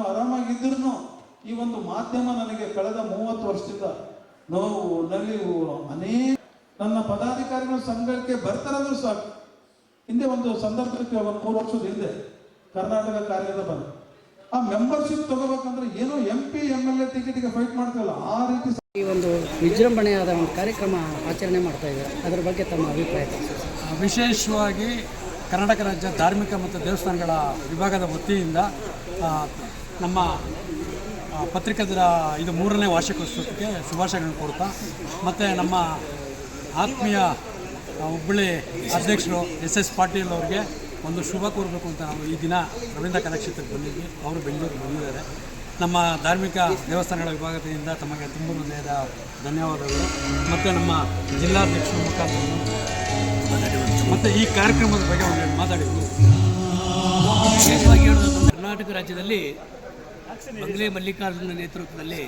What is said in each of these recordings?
ಆರಾಮಾಗಿದ್ರೂ ಈ ಒಂದು ಮಾಧ್ಯಮ ನನಗೆ ಕಳೆದ 30 ವರ್ಷದಿಂದ ನೋವು ನಲಿವು ಅನೇಕ ನನ್ನ ಪದಾಧಿಕಾರಿಗಳು ಸಂಘಕ್ಕೆ ಬರ್ತಾರಂದ್ರೂ ಸಾಕು. ಹಿಂದೆ ಒಂದು ಸಂದರ್ಭಕ್ಕೆ 3 ವರ್ಷದ ಹಿಂದೆ ಕರ್ನಾಟಕ ಕಾರ್ಯದ ಬಂದು ಆ ಮೆಂಬರ್ಶಿಪ್ ತಗೋಬೇಕಂದ್ರೆ ಏನೋ MP MLA ಟಿಕೆಟ್ಗೆ ಫೈಟ್ ಮಾಡ್ತೀವಲ್ಲ ಆ ರೀತಿ ಈ ಒಂದು ವಿಜೃಂಭಣೆಯಾದ ಒಂದು ಕಾರ್ಯಕ್ರಮ ಆಚರಣೆ ಮಾಡ್ತಾ ಇದ್ದಾರೆ. ಅದರ ಬಗ್ಗೆ ತಮ್ಮ ಅಭಿಪ್ರಾಯ? ವಿಶೇಷವಾಗಿ ಕರ್ನಾಟಕ ರಾಜ್ಯ ಧಾರ್ಮಿಕ ಮತ್ತು ದೇವಸ್ಥಾನಗಳ ವಿಭಾಗದ ವತಿಯಿಂದ ನಮ್ಮ ಪತ್ರಿಕಾ ಇದು 3ನೇ ವಾರ್ಷಿಕೋತ್ಸವಕ್ಕೆ ಶುಭಾಶಯಗಳನ್ನು ಕೊಡ್ತಾ, ಮತ್ತು ನಮ್ಮ ಆತ್ಮೀಯ ಹುಬ್ಬಳ್ಳಿ ಅಧ್ಯಕ್ಷರು SS ಪಾಟೀಲ್ ಅವರಿಗೆ ಒಂದು ಶುಭ ಕೋರಬೇಕು ಅಂತ ನಾವು ಈ ದಿನ ರವೀಂದ್ರ ಕಲಾಕ್ಷೇತ್ರಕ್ಕೆ ಬಂದಿದ್ವಿ. ಅವರು ಬೆಂಗಳೂರಿಗೆ ಬಂದಿದ್ದಾರೆ. ನಮ್ಮ ಧಾರ್ಮಿಕ ದೇವಸ್ಥಾನಗಳ ವಿಭಾಗದಿಂದ ತಮಗೆ ತುಂಬ ಹೃದಯದ ಧನ್ಯವಾದಗಳು. ಮತ್ತು ನಮ್ಮ ಜಿಲ್ಲಾಧ್ಯಕ್ಷರ ಮುಖಾಂತರ ಮತ್ತು ಈ ಕಾರ್ಯಕ್ರಮದ ಬಗ್ಗೆ ಒಂದು ಮಾತಾಡಿದ್ವಿ. ವಿಶೇಷವಾಗಿ ಹೇಳೋದು, ಕರ್ನಾಟಕ ರಾಜ್ಯದಲ್ಲಿ ಬಂಗ್ಲೆ ಮಲ್ಲಿಕಾರ್ಜುನ ನೇತೃತ್ವದಲ್ಲಿ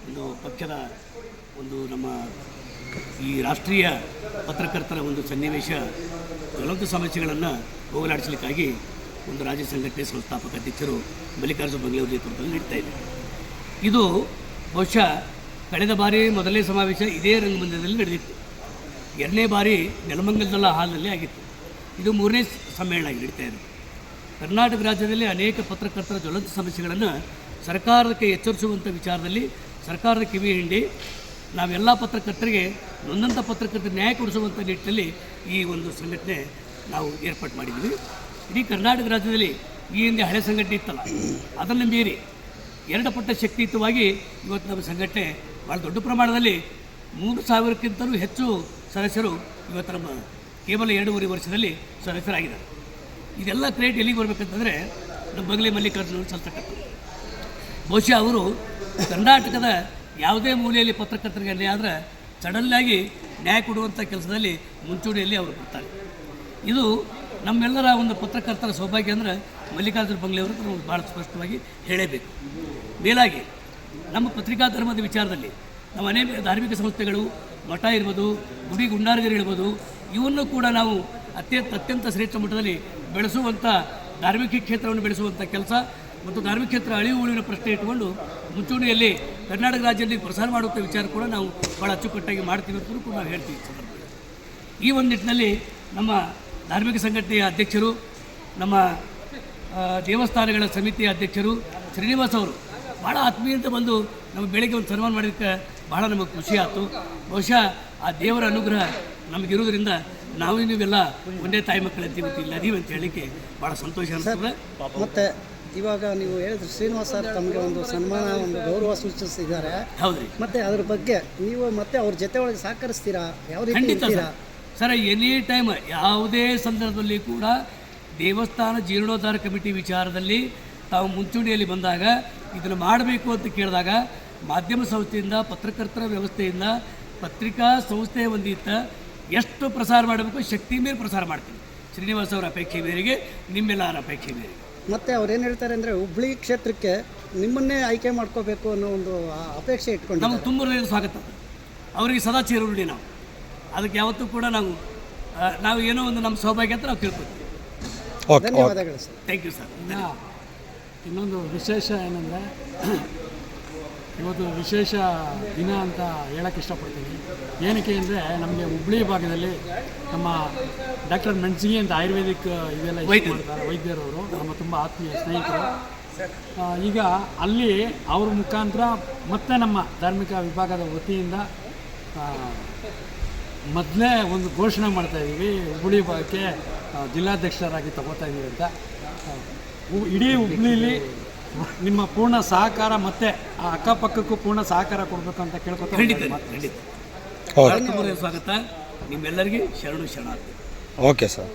ಒಂದು ಪಕ್ಷದ ಒಂದು ನಮ್ಮ ಈ ರಾಷ್ಟ್ರೀಯ ಪತ್ರಕರ್ತರ ಒಂದು ಸನ್ನಿವೇಶ ಜ್ವಲಂತ ಸಮಸ್ಯೆಗಳನ್ನು ಹೋಗಲಾಡಿಸಲಿಕ್ಕಾಗಿ ಒಂದು ರಾಜ್ಯ ಸಂಘಟನೆ ಸಂಸ್ಥಾಪಕ ಅಧ್ಯಕ್ಷರು ಮಲ್ಲಿಕಾರ್ಜುನ ಬಂಗ್ಲೆಯವರ ನೇತೃತ್ವದಲ್ಲಿ ನಡೀತಾ ಇದೆ. ಇದು ಬಹುಶಃ ಕಳೆದ ಬಾರಿ ಮೊದಲನೇ ಸಮಾವೇಶ ಇದೇ ರಂಗಮಂದಿರದಲ್ಲಿ ನಡೆದಿತ್ತು. 2ನೇ ಬಾರಿ ನೆಲಮಂಗಲದ ಹಾಲ್ನಲ್ಲಿ ಆಗಿತ್ತು. ಇದು 3ನೇ ಸಮ್ಮೇಳನ ಆಗಿ ನಡೀತಾ ಇದೆ. ಕರ್ನಾಟಕ ರಾಜ್ಯದಲ್ಲಿ ಅನೇಕ ಪತ್ರಕರ್ತರ ಜ್ವಲಂತ ಸಮಸ್ಯೆಗಳನ್ನು ಸರ್ಕಾರಕ್ಕೆ ಎಚ್ಚರಿಸುವಂಥ ವಿಚಾರದಲ್ಲಿ ಸರ್ಕಾರದ ಕಿವಿ ಹಿಂಡಿ ನಾವೆಲ್ಲ ಪತ್ರಕರ್ತರಿಗೆ ನೊಂದಂಥ ಪತ್ರಕರ್ತರಿಗೆ ನ್ಯಾಯ ಕೊಡಿಸುವಂಥ ನಿಟ್ಟಿನಲ್ಲಿ ಈ ಒಂದು ಸಂಘಟನೆ ನಾವು ಏರ್ಪಾಡು ಮಾಡಿದ್ವಿ. ಇಡೀ ಕರ್ನಾಟಕ ರಾಜ್ಯದಲ್ಲಿ ಈ ಹಿಂದೆ ಹಳೆ ಸಂಘಟನೆ ಇತ್ತಲ್ಲ, ಅದನ್ನು ಮೀರಿ 2 ಪಟ್ಟು ಶಕ್ತಿಯುತವಾಗಿ ಇವತ್ತು ನಮ್ಮ ಸಂಘಟನೆ ಭಾಳ ದೊಡ್ಡ ಪ್ರಮಾಣದಲ್ಲಿ 3,000ಕ್ಕಿಂತಲೂ ಹೆಚ್ಚು ಸದಸ್ಯರು ಇವತ್ತು ನಮ್ಮ ಕೇವಲ 2.5 ವರ್ಷದಲ್ಲಿ ಸದಸ್ಯರಾಗಿದ್ದಾರೆ. ಇದೆಲ್ಲ ಕ್ರೆಡಿಟ್ ಎಲ್ಲಿಗೆ ಬರಬೇಕಂತಂದರೆ ನಮ್ಮ ಬಂಗ್ಲೆ ಮಲ್ಲಿಕಾರ್ಜುನ ಸಲ್ತಕ್ಕಂಥದ್ದು. ಬಹುಶಃ ಅವರು ಕರ್ನಾಟಕದ ಯಾವುದೇ ಮೂಲೆಯಲ್ಲಿ ಪತ್ರಕರ್ತರಿಗೆ ಅನ್ಯಾಯ ಆದರೆ ಸಡನ್ನಾಗಿ ನ್ಯಾಯ ಕೊಡುವಂಥ ಕೆಲಸದಲ್ಲಿ ಮುಂಚೂಣಿಯಲ್ಲಿ ಅವರು ಬರ್ತಾರೆ. ಇದು ನಮ್ಮೆಲ್ಲರ ಒಂದು ಪತ್ರಕರ್ತರ ಸೌಭಾಗ್ಯ ಅಂದರೆ ಮಲ್ಲಿಕಾರ್ಜುನ ಬಂಗ್ಲೆಯವರು ನಾವು ಭಾಳ ಸ್ಪಷ್ಟವಾಗಿ ಹೇಳಬೇಕು. ಮೇಲಾಗಿ ನಮ್ಮ ಪತ್ರಿಕಾ ಧರ್ಮದ ವಿಚಾರದಲ್ಲಿ ನಮ್ಮ ಅನೇಕ ಧಾರ್ಮಿಕ ಸಂಸ್ಥೆಗಳು, ಮಠ ಇರ್ಬೋದು, ಗುಡಿ ಗುಂಡಾರಗರು ಇರ್ಬೋದು, ಇವನ್ನು ಕೂಡ ನಾವು ಅತ್ಯಂತ ಶ್ರೇಷ್ಠ ಮಟ್ಟದಲ್ಲಿ ಬೆಳೆಸುವಂಥ ಧಾರ್ಮಿಕ ಕ್ಷೇತ್ರವನ್ನು ಬೆಳೆಸುವಂಥ ಕೆಲಸ ಮತ್ತು ಧಾರ್ಮಿಕ ಕ್ಷೇತ್ರ ಅಳಿವು ಉಳಿವಿನ ಪ್ರಶ್ನೆ ಇಟ್ಟುಕೊಂಡು ಮುಂಚೂಣಿಯಲ್ಲಿ ಕರ್ನಾಟಕ ರಾಜ್ಯದಲ್ಲಿ ಪ್ರಸಾರ ಮಾಡುವಂಥ ವಿಚಾರ ಕೂಡ ನಾವು ಭಾಳ ಅಚ್ಚುಕಟ್ಟಾಗಿ ಮಾಡ್ತೀವಿ ಅಂತ ಕೂಡ ನಾವು ಹೇಳ್ತೀವಿ. ಈ ಒಂದು ನಿಟ್ಟಿನಲ್ಲಿ ನಮ್ಮ ಧಾರ್ಮಿಕ ಸಂಘಟನೆಯ ಅಧ್ಯಕ್ಷರು, ನಮ್ಮ ದೇವಸ್ಥಾನಗಳ ಸಮಿತಿಯ ಅಧ್ಯಕ್ಷರು ಶ್ರೀನಿವಾಸ್ ಅವರು ಭಾಳ ಆತ್ಮೀಯಂತ ಬಂದು ನಮ್ಮ ಬೆಳಗ್ಗೆ ಒಂದು ಸನ್ಮಾನ ಮಾಡೋದಕ್ಕೆ ಭಾಳ ನಮಗೆ ಖುಷಿ ಆಯಿತು. ಬಹುಶಃ ಆ ದೇವರ ಅನುಗ್ರಹ ನಮಗಿರೋದ್ರಿಂದ ನಾವು ನೀವೆಲ್ಲ ಒಂದೇ ತಾಯಿ ಮಕ್ಕಳಂತೀವಿ ಇಲ್ಲ ಅದೀವಿ ಅಂತ ಹೇಳಲಿಕ್ಕೆ ಭಾಳ ಸಂತೋಷ ಅನಿಸ್ತದೆ. ಮತ್ತು ಇವಾಗ ನೀವು ಹೇಳಿದ್ರೆ ಶ್ರೀನಿವಾಸ್ ಸರ್ ತಮಗೆ ಒಂದು ಸನ್ಮಾನ, ಒಂದು ಗೌರವ ಸೂಚಿಸಿದ್ದಾರೆ. ಹೌದ್ರಿ. ಮತ್ತು ಅದ್ರ ಬಗ್ಗೆ ನೀವು ಮತ್ತೆ ಅವ್ರ ಜೊತೆ ಒಳಗೆ ಸಹಕರಿಸ್ತೀರಾ? ಯಾವ ರೀತಿ ಖಂಡಿತ ಸರ್. ಎನಿ ಟೈಮ್ ಯಾವುದೇ ಸಂದರ್ಭದಲ್ಲಿ ಕೂಡ ದೇವಸ್ಥಾನ ಜೀರ್ಣೋದ್ಧಾರ ಕಮಿಟಿ ವಿಚಾರದಲ್ಲಿ ತಾವು ಮುಂಚೂಣಿಯಲ್ಲಿ ಬಂದಾಗ ಇದನ್ನು ಮಾಡಬೇಕು ಅಂತ ಕೇಳಿದಾಗ ಮಾಧ್ಯಮ ಸಂಸ್ಥೆಯಿಂದ, ಪತ್ರಕರ್ತರ ವ್ಯವಸ್ಥೆಯಿಂದ, ಪತ್ರಿಕಾ ಸಂಸ್ಥೆಯ ಒಂದಿತ್ತ ಎಷ್ಟು ಪ್ರಸಾರ ಮಾಡಬೇಕು ಶಕ್ತಿ ಮೇಲೆ ಪ್ರಸಾರ ಮಾಡ್ತೀವಿ. ಶ್ರೀನಿವಾಸ್ ಅವರ ಅಪೇಕ್ಷೆ ಮೇರೆಗೆ, ನಿಮ್ಮೆಲ್ಲರ ಅಪೇಕ್ಷೆ ಮೇರೆಗೆ. ಮತ್ತು ಅವ್ರು ಏನು ಹೇಳ್ತಾರೆ ಅಂದರೆ ಹುಬ್ಬಳ್ಳಿ ಕ್ಷೇತ್ರಕ್ಕೆ ನಿಮ್ಮನ್ನೇ ಆಯ್ಕೆ ಮಾಡ್ಕೋಬೇಕು ಅನ್ನೋ ಒಂದು ಅಪೇಕ್ಷೆ ಇಟ್ಕೊಂಡು ನಮಗೆ ತುಂಬ ಸ್ವಾಗತ. ಅವರಿಗೆ ಸದಾ ಚಿರಋಣಿ ನಾವು. ಅದಕ್ಕೆ ಯಾವತ್ತೂ ಕೂಡ ನಾವು ಏನೋ ಒಂದು ನಮ್ಮ ಸೌಭಾಗ್ಯ ಅಂತ ನಾವು ತಿಳ್ಕೊತೀವಿ. ಧನ್ಯವಾದಗಳು ಸರ್. Thank you sir. ಇನ್ನೊಂದು ವಿಶೇಷ ಏನಂದರೆ, ಇವತ್ತು ವಿಶೇಷ ದಿನ ಅಂತ ಹೇಳೋಕ್ಕೆ ಇಷ್ಟಪಡ್ತೀನಿ. ಏನಕ್ಕೆ ಅಂದರೆ ನಮಗೆ ಹುಬ್ಬಳ್ಳಿ ಭಾಗದಲ್ಲಿ ನಮ್ಮ ಡಾಕ್ಟರ್ ಮೆಣಸಿಗೆ ಅಂತ ಆಯುರ್ವೇದಿಕ್ ಇದೆಲ್ಲ ಮಾಡ್ತಾರೆ ವೈದ್ಯರವರು, ನಮ್ಮ ತುಂಬ ಆತ್ಮೀಯ ಸ್ನೇಹಿತರು. ಈಗ ಅಲ್ಲಿ ಅವ್ರ ಮುಖಾಂತರ ಮತ್ತು ನಮ್ಮ ಧಾರ್ಮಿಕ ವಿಭಾಗದ ವತಿಯಿಂದ ಮೊದಲೇ ಒಂದು ಘೋಷಣೆ ಮಾಡ್ತಾಯಿದ್ದೀವಿ, ಹುಬ್ಬಳ್ಳಿ ಭಾಗಕ್ಕೆ ಜಿಲ್ಲಾಧ್ಯಕ್ಷರಾಗಿ ತಗೋತಾ ಇದ್ದೀವಿ ಅಂತ. ಇಡೀ ಹುಬ್ಬಳ್ಳಿಲಿ ನಿಮ್ಮ ಪೂರ್ಣ ಸಹಕಾರ ಮತ್ತು ಆ ಅಕ್ಕಪಕ್ಕಕ್ಕೂ ಪೂರ್ಣ ಸಹಕಾರ ಕೊಡಬೇಕು ಅಂತ ಕೇಳ್ಕೊತಾ. ಖಂಡಿತ ಸ್ವಾಗತ. ನಿಮ್ಮೆಲ್ಲರಿಗೆ ಶರಣಾರ್ಥಿ. Okay sir.